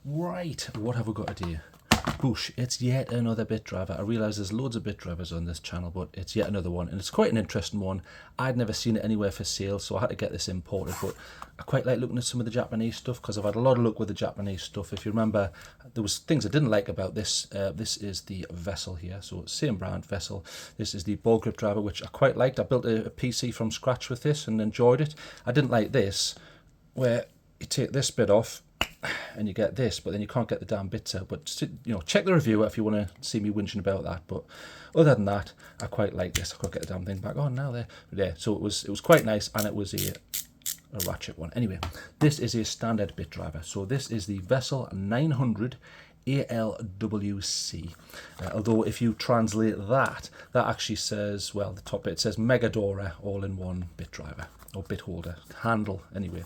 Right, what have we got to do? Boosh, it's yet another bit driver. I realise there's loads of bit drivers on this channel, but it's yet another one, and it's quite an interesting one. I'd never seen it anywhere for sale, so I had to get this imported, but I quite like looking at some of the Japanese stuff, because I've had a lot of luck with the Japanese stuff. If you remember, there was things I didn't like about this. This is the Vessel here, so same brand, Vessel. This is the ball grip driver, which I quite liked. I built a PC from scratch with this and enjoyed it. I didn't like this, where you take this bit off, and you get this, but then you can't get the damn bits out. But you know, check the review if you want to see me whinging about that. But other than that, I quite like this. I could get the damn thing back on now there. But yeah, so it was quite nice, and it was a ratchet one. Anyway, this is a standard bit driver. So this is the Vessel 900 ALWC. Although if you translate that actually says, well, the top bit says Megadora all-in-one bit driver or bit holder handle. Anyway.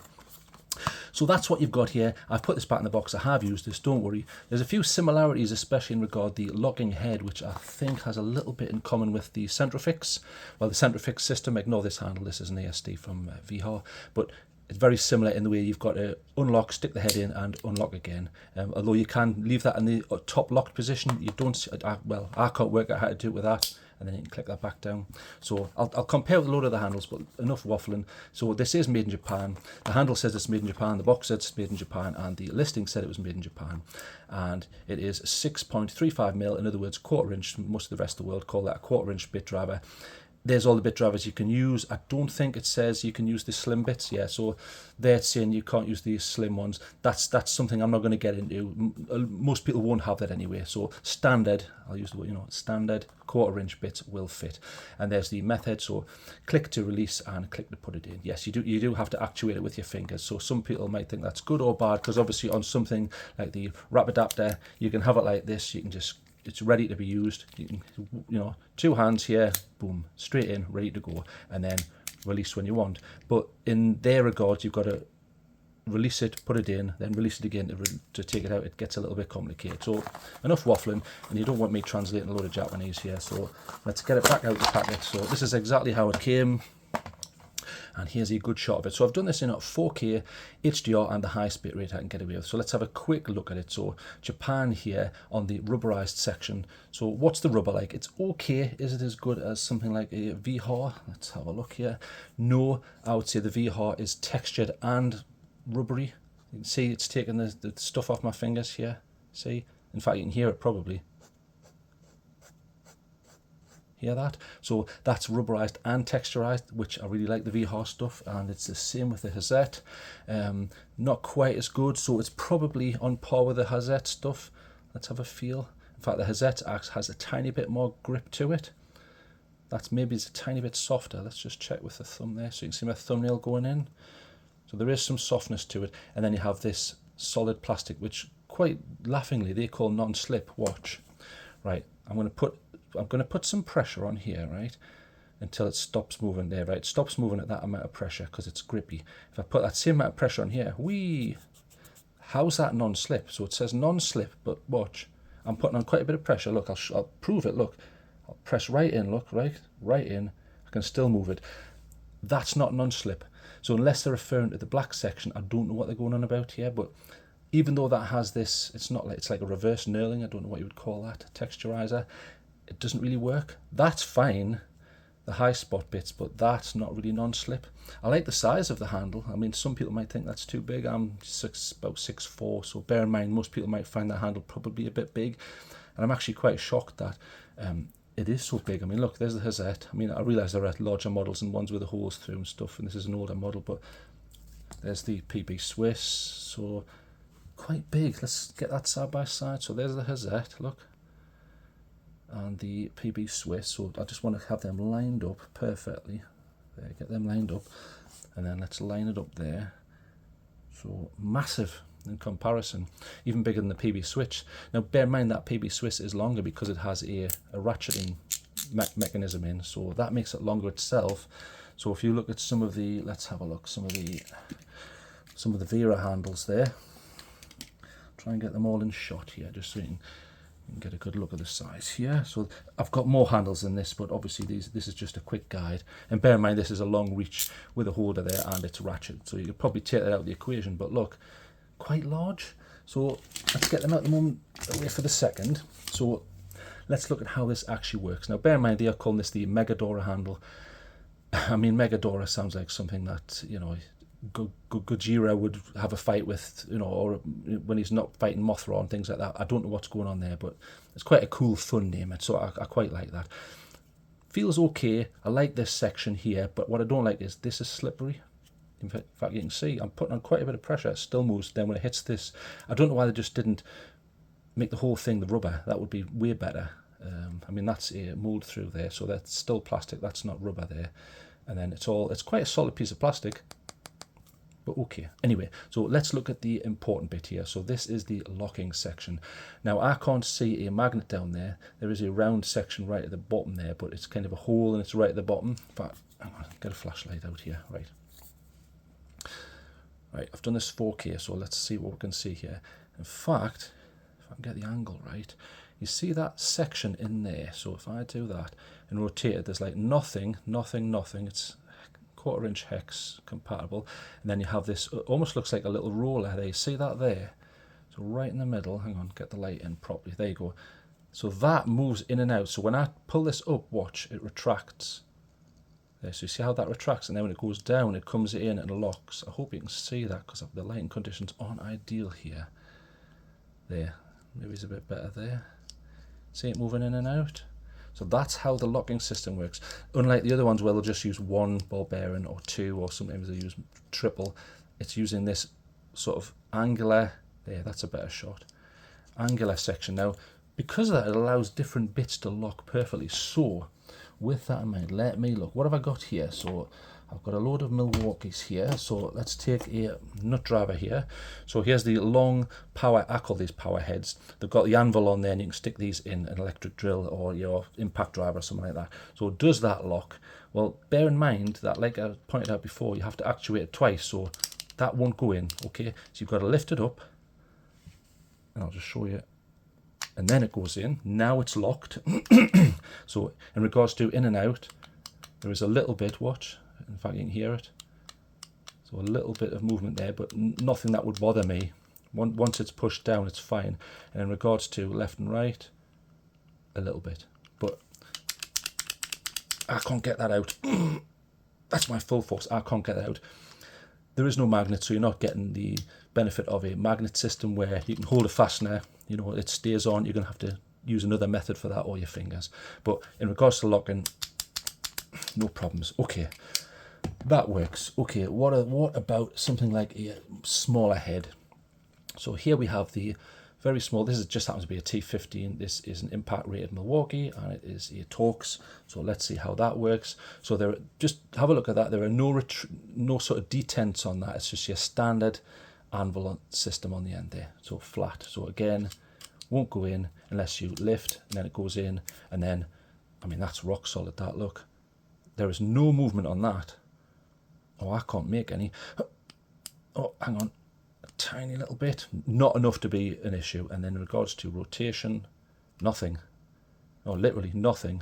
So that's what you've got here. I've put this back in the box. I have used this, don't worry. There's a few similarities, especially in regard the locking head, which I think has a little bit in common with the Centrifix. Well, the Centrifix system, ignore this handle, this is an ASD from VHAR, but it's very similar in the way you've got to unlock, stick the head in, and unlock again. Although you can leave that in the top locked position, you don't, well, I can't work out how to do it with that. And then you can click that back down. So I'll compare with a load of the handles, but enough waffling. So this is made in Japan. The handle says it's made in Japan, the box says it's made in Japan, and the listing said it was made in Japan. And it is 6.35mm, in other words, 1/4 inch. Most of the rest of the world call that a 1/4 inch bit driver. There's all the bit drivers you can use. I don't think it says you can use the slim bits. Yeah, so they're saying you can't use these slim ones. That's something I'm not going to get into. Most people won't have that anyway. So standard, I'll use the word, standard 1/4 inch bits will fit. And there's the method. So click to release and click to put it in. Yes, you do have to actuate it with your fingers. So some people might think that's good or bad, because obviously on something like the wrap adapter, you can have it like this. You can just, it's ready to be used. You can, 2 hands here, boom, straight in, ready to go, and then release when you want. But in their regards, you've got to release it, put it in, then release it again to take it out. It gets a little bit complicated. So enough waffling, and you don't want me translating a load of Japanese here. So let's get it back out the packet. So this is exactly how it came. And here's a good shot of it. So I've done this in 4K HDR and the highest bit rate I can get away with. So let's have a quick look at it. So Japan here on the rubberized section. So what's the rubber like? It's okay. Is it as good as something like a VHAR? Let's have a look here. No, I would say the VHAR is textured and rubbery. You can see it's taking the stuff off my fingers here. See? In fact, you can hear it probably. Hear that? So that's rubberized and texturized, which I really like the VHAR stuff, and it's the same with the Hazette. Not quite as good, so it's probably on par with the Hazette stuff. Let's have a feel. In fact, the Hazette has a tiny bit more grip to it. That's maybe it's a tiny bit softer. Let's just check with the thumb there, so you can see my thumbnail going in. So there is some softness to it, and then you have this solid plastic, which quite laughingly they call non-slip. Watch. Right, I'm going to put some pressure on here, right, until it stops moving there, right? It stops moving at that amount of pressure because it's grippy. If I put that same amount of pressure on here, how's that non-slip? So it says non-slip, but watch, I'm putting on quite a bit of pressure. Look, I'll prove it. Look, I'll press right in. Look, right in. I can still move it. That's not non-slip. So unless they're referring to the black section, I don't know what they're going on about here. But even though that has this, it's like a reverse knurling. I don't know what you would call that, texturizer. It doesn't really work. That's fine, the high spot bits, but that's not really non-slip. I like the size of the handle. I mean, some people might think that's too big. I'm about 6'4", so bear in mind most people might find that handle probably a bit big, and I'm actually quite shocked that it is so big. I mean, look, there's the Hazette. I mean, I realise there are larger models and ones with the holes through and stuff, and this is an older model, but there's the PB Swiss, so quite big. Let's get that side by side. So there's the Hazette, look, and the PB Swiss. So I just want to have them lined up perfectly. There, get them lined up, and then let's line it up there. So massive in comparison, even bigger than the PB Swiss. Now bear in mind that PB Swiss is longer because it has a ratcheting mechanism in, so that makes it longer itself. So if you look at some of the, let's have a look, some of the Vera handles there. Try and get them all in shot here, just so you can get a good look at the size here. So I've got more handles than this, but obviously this is just a quick guide. And bear in mind this is a long reach with a holder there and it's ratchet, so you could probably take that out of the equation. But look, quite large. So let's get them out the moment away for the second. So let's look at how this actually works. Now bear in mind they are calling this the Megadora handle. I mean, Megadora sounds like something that, you know, Gojira would have a fight with, you know, or when he's not fighting Mothra and things like that. I don't know what's going on there, but it's quite a cool, fun name, and so I quite like that. Feels okay. I like this section here, but what I don't like is this is slippery. In fact, you can see I'm putting on quite a bit of pressure. It still moves. Then when it hits this, I don't know why they just didn't make the whole thing the rubber. That would be way better. I mean, that's a mold through there, so that's still plastic. That's not rubber there. And then it's quite a solid piece of plastic, but okay. Anyway, so let's look at the important bit here. So this is the locking section. Now I can't see a magnet down there. There is a round section right at the bottom there, but it's kind of a hole and it's right at the bottom. But hang on, get a flashlight out here. Right, I've done this 4K, so let's see what we can see here. In fact, if I can get the angle right, you see that section in there. So if I do that and rotate it, there's like nothing. It's 1/4 inch hex compatible, and then you have this, it almost looks like a little roller there. You see that there? So right in the middle, hang on, get the light in properly, there you go. So that moves in and out. So when I pull this up, watch, it retracts there. So you see how that retracts, and then when it goes down, it comes in and locks. I hope you can see that because the lighting conditions aren't ideal here. There, maybe it's a bit better there. See it moving in and out? So that's how the locking system works. Unlike the other ones where they'll just use 1 ball bearing or 2, or sometimes they use triple, it's using this sort of angular, there, that's a better shot, angular section. Now, because of that, it allows different bits to lock perfectly. So, with that in mind, let me look. What have I got here? So, I've got a load of Milwaukee's here. So, let's take a nut driver here. So, here's the long power, I call these power heads. They've got the anvil on there, and you can stick these in an electric drill or your impact driver or something like that. So, does that lock? Well, bear in mind that, like I pointed out before, you have to actuate it twice. So, that won't go in, okay? So, you've got to lift it up, and I'll just show you. And then it goes in. Now it's locked. So, in regards to in and out, there is a little bit, watch. In fact, you can hear it. So a little bit of movement there, but nothing that would bother me. Once it's pushed down, it's fine. And in regards to left and right, a little bit. But I can't get that out. That's my full force. I can't get that out. There is no magnet, so you're not getting the benefit of a magnet system where you can hold a fastener, you know, it stays on. You're going to have to use another method for that, or your fingers. But in regards to locking, no problems. Okay. That works. Okay, what about something like a smaller head? So here we have the very small, this is just happens to be a T15. This is an impact rated Milwaukee, and it is a Torx. So let's see how that works. So there, just have a look at that. There are no sort of detents on that. It's just your standard anvil system on the end there. So flat. So again, won't go in unless you lift, and then it goes in, and then, I mean, that's rock solid, that, look. There is no movement on that. Oh, I can't make any. Oh, hang on. A tiny little bit. Not enough to be an issue. And then in regards to rotation, nothing. Oh, literally nothing.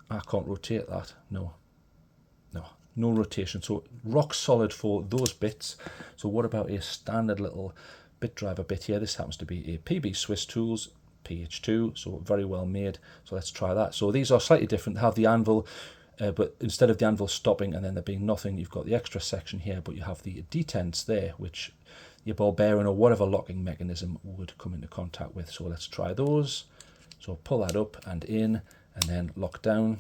I can't rotate that. No rotation. So rock solid for those bits. So what about a standard little bit driver bit here? This happens to be a PB Swiss Tools PH2. So very well made. So let's try that. So these are slightly different. They have the anvil. But instead of the anvil stopping and then there being nothing, you've got the extra section here, but you have the detents there, which your ball bearing or whatever locking mechanism would come into contact with. So let's try those. So pull that up and in, and then lock down.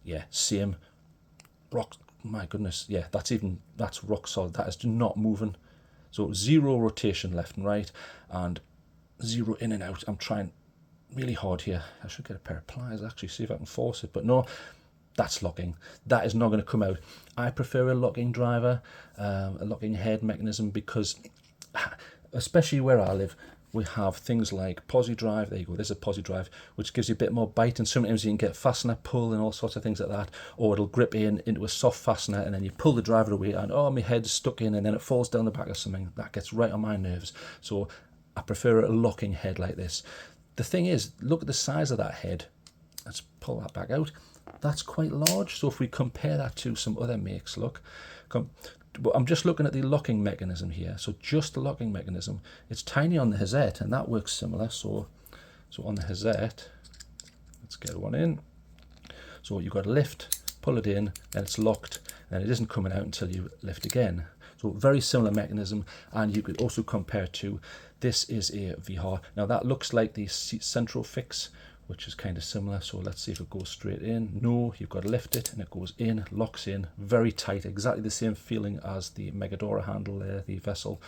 Yeah, same. Rock, my goodness, yeah, that's rock solid. That is not moving. So 0 rotation left and right, and 0 in and out. I'm trying really hard here. I should get a pair of pliers actually, see if I can force it, but no, that's locking. That is not going to come out. I prefer a locking driver, a locking head mechanism, because especially where I live, we have things like posi drive. There you go, there's a posi drive, which gives you a bit more bite, and sometimes you can get fastener pull and all sorts of things like that, or it'll grip into a soft fastener, and then you pull the driver away and oh, my head's stuck in, and then it falls down the back of something. That gets right on my nerves. So I prefer a locking head like this. The thing is, look at the size of that head. Let's pull that back out. That's quite large. So if we compare that to some other makes, look, But I'm just looking at the locking mechanism here. So just the locking mechanism. It's tiny on the Hazette, and that works similar. So on the Hazette, let's get one in. So you've got to lift, pull it in, and it's locked, and it isn't coming out until you lift again. So very similar mechanism, and you could also compare to, this is a VHAR. Now that looks like the central fix, which is kind of similar. So let's see if it goes straight in. No, you've got to lift it and it goes in, locks in, very tight, exactly the same feeling as the Megadora handle there, the vessel,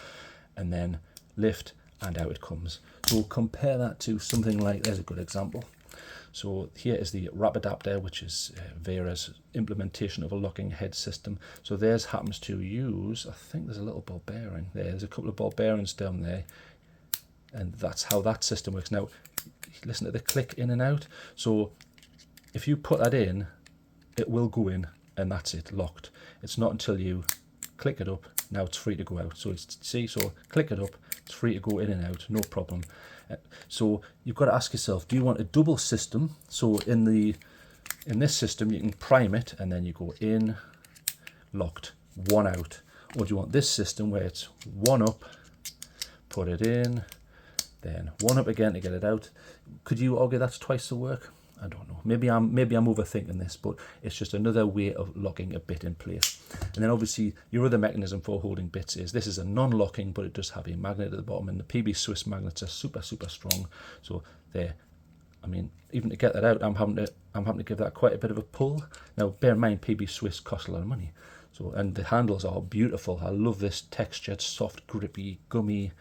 and then lift and out it comes. So compare that to something like, there's a good example. So here is the wrap adapter, which is Vera's implementation of a locking head system. So theirs happens to use, I think there's a little ball bearing there. There's a couple of ball bearings down there, and that's how that system works. Now, listen to the click in and out. So if you put that in, it will go in, and that's it, locked. It's not until you click it up, now it's free to go out. So it's, see, so click it up, it's free to go in and out, no problem. So you've got to ask yourself, do you want a double system? So in this system, you can prime it and then you go in, locked, one out. Or do you want this system where it's one up, put it in, then one up again to get it out? Could you argue that's twice the work? I don't know. Maybe I'm overthinking this, but it's just another way of locking a bit in place. And then obviously your other mechanism for holding bits is, this is a non-locking, but it does have a magnet at the bottom, and the PB Swiss magnets are super strong. So there, I mean, even to get that out, I'm having to give that quite a bit of a pull. Now bear in mind, PB Swiss cost a lot of money. So, and the handles are beautiful. I love this textured, soft, grippy, gummy.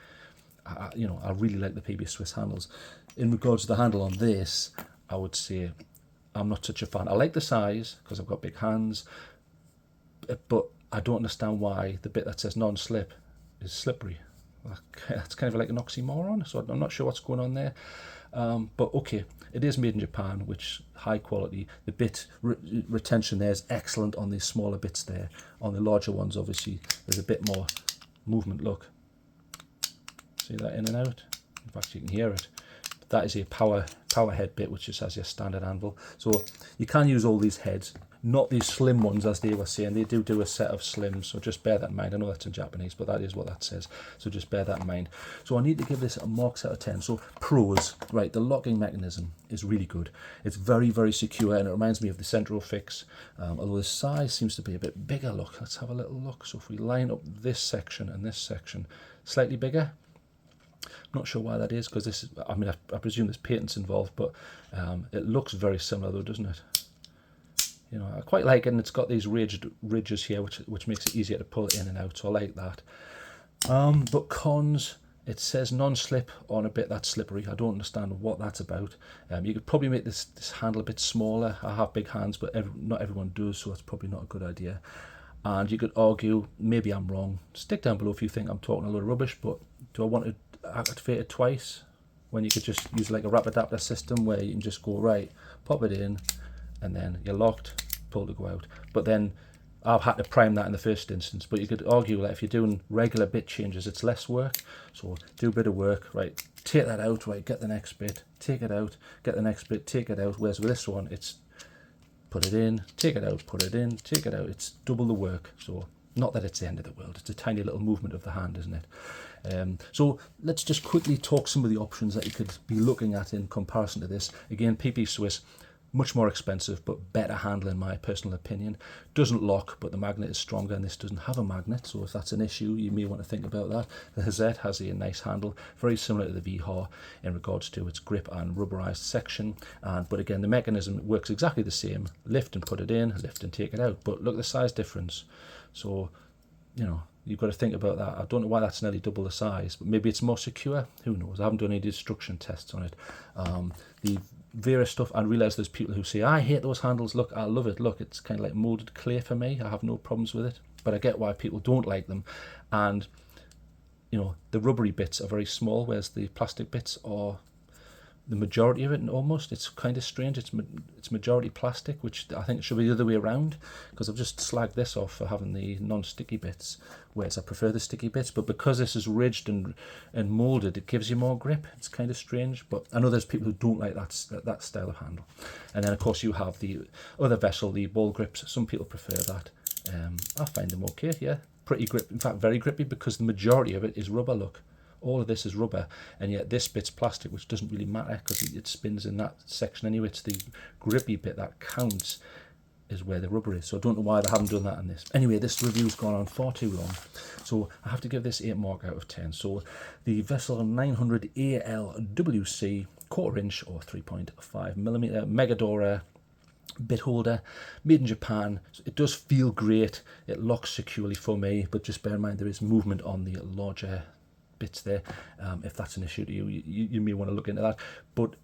You know, I really like the PB Swiss handles. In regards to the handle on this, I would say I'm not such a fan. I like the size because I've got big hands, but I don't understand why the bit that says non-slip is slippery. That's kind of like an oxymoron, so I'm not sure what's going on there. But okay, it is made in Japan, which high quality. The bit retention there is excellent on these smaller bits there. On the larger ones, obviously, there's a bit more movement. Look, see that in and out? In fact, you can hear it. That is a power head bit, which just has your standard anvil. So you can use all these heads, not these slim ones as they were saying. They do a set of slims, so just bear that in mind. I know that's in Japanese, but that is what that says, so just bear that in mind. So I need to give this a marks out of 10. So pros, right, the locking mechanism is really good. It's very secure, and it reminds me of the central fix, although the size seems to be a bit bigger. Look, let's have a little look. So if we line up this section and this section, slightly bigger. Not sure why that is, because this is, I mean, I presume there's patents involved, but it looks very similar though, doesn't it? You know, I quite like it, and it's got these ridges here, which makes it easier to pull it in and out, so I like that. But cons, it says non-slip on a bit that's slippery. I don't understand what that's about. You could probably make this handle a bit smaller. I have big hands, but not everyone does, so that's probably not a good idea. And you could argue, maybe I'm wrong. Stick down below if you think I'm talking a lot of rubbish, but do I want to activate it twice when you could just use like a wrap adapter system where you can just go, right, pop it in, and then you're locked, pull to go out? But then I've had to prime that in the first instance. But you could argue that if you're doing regular bit changes, it's less work. So do a bit of work, right, take that out, right, get the next bit, take it out, get the next bit, take it out. Whereas with this one, it's put it in, take it out, put it in, take it out. It's double the work. So not that it's the end of the world, it's a tiny little movement of the hand, isn't it? So let's just quickly talk some of the options that you could be looking at in comparison to this. Again, PB Swiss, much more expensive, but better handle in my personal opinion. Doesn't lock, but the magnet is stronger, and this doesn't have a magnet, so if that's an issue, you may want to think about that. The Hazette has a nice handle, very similar to the VHAR in regards to its grip and rubberized section, but again, the mechanism works exactly the same. Lift and put it in, lift and take it out, but look at the size difference. So, you know, you've got to think about that. I don't know why that's nearly double the size, but maybe it's more secure. Who knows? I haven't done any destruction tests on it. The Vera stuff, I realise there's people who say, I hate those handles. Look, I love it. Look, it's kind of like moulded clay for me. I have no problems with it, but I get why people don't like them. And, you know, the rubbery bits are very small, whereas the plastic bits are the majority of it, and almost, it's kind of strange. It's majority plastic, which I think should be the other way around, because I've just slagged this off for having the non-sticky bits, whereas I prefer the sticky bits. But because this is ridged and molded, it gives you more grip. It's kind of strange, but I know there's people who don't like that style of handle. And then of course you have the other vessel, the ball grips. Some people prefer that. I find them okay. Yeah, pretty grip, in fact very grippy, because the majority of it is rubber. Look, all of this is rubber, and yet this bit's plastic, which doesn't really matter because it spins in that section anyway. It's the grippy bit that counts, is where the rubber is. So I don't know why they haven't done that in this. Anyway, this review's gone on far too long, so I have to give this 8 mark out of 10. So the Vessel 900 ALWC 1/4 inch or 3.5 millimeter Megadora bit holder, made in Japan. It does feel great, it locks securely for me, but just bear in mind there is movement on the larger bits there. If that's an issue to you, you may want to look into that. But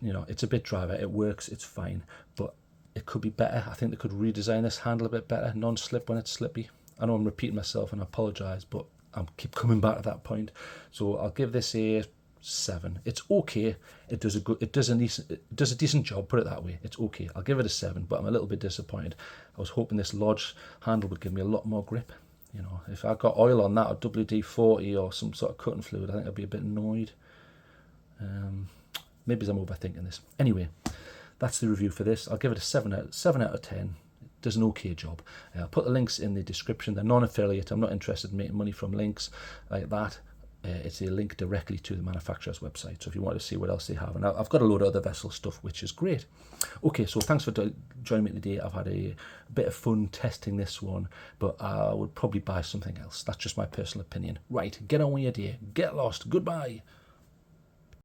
you know, it's a bit driver, it works, it's fine, but it could be better. I think they could redesign this handle a bit better, non-slip when it's slippy. I know I'm repeating myself and I apologise, but I keep coming back to that point. So I'll give this a 7. It's okay. It does a decent job, put it that way. It's okay. I'll give it a 7, but I'm a little bit disappointed. I was hoping this large handle would give me a lot more grip. You know, if I got oil on that or WD-40 or some sort of cutting fluid, I think I'd be a bit annoyed. Maybe I'm overthinking this. Anyway, that's the review for this. I'll give it a 7 out of 10. It does an okay job. I'll put the links in the description. They're non-affiliate. I'm not interested in making money from links like that. It's a link directly to the manufacturer's website. So if you want to see what else they have, and I've got a load of other vessel stuff, which is great. Okay, so thanks for joining me today. I've had a bit of fun testing this one, but I would probably buy something else. That's just my personal opinion. Right, get on with your day. Get lost. Goodbye.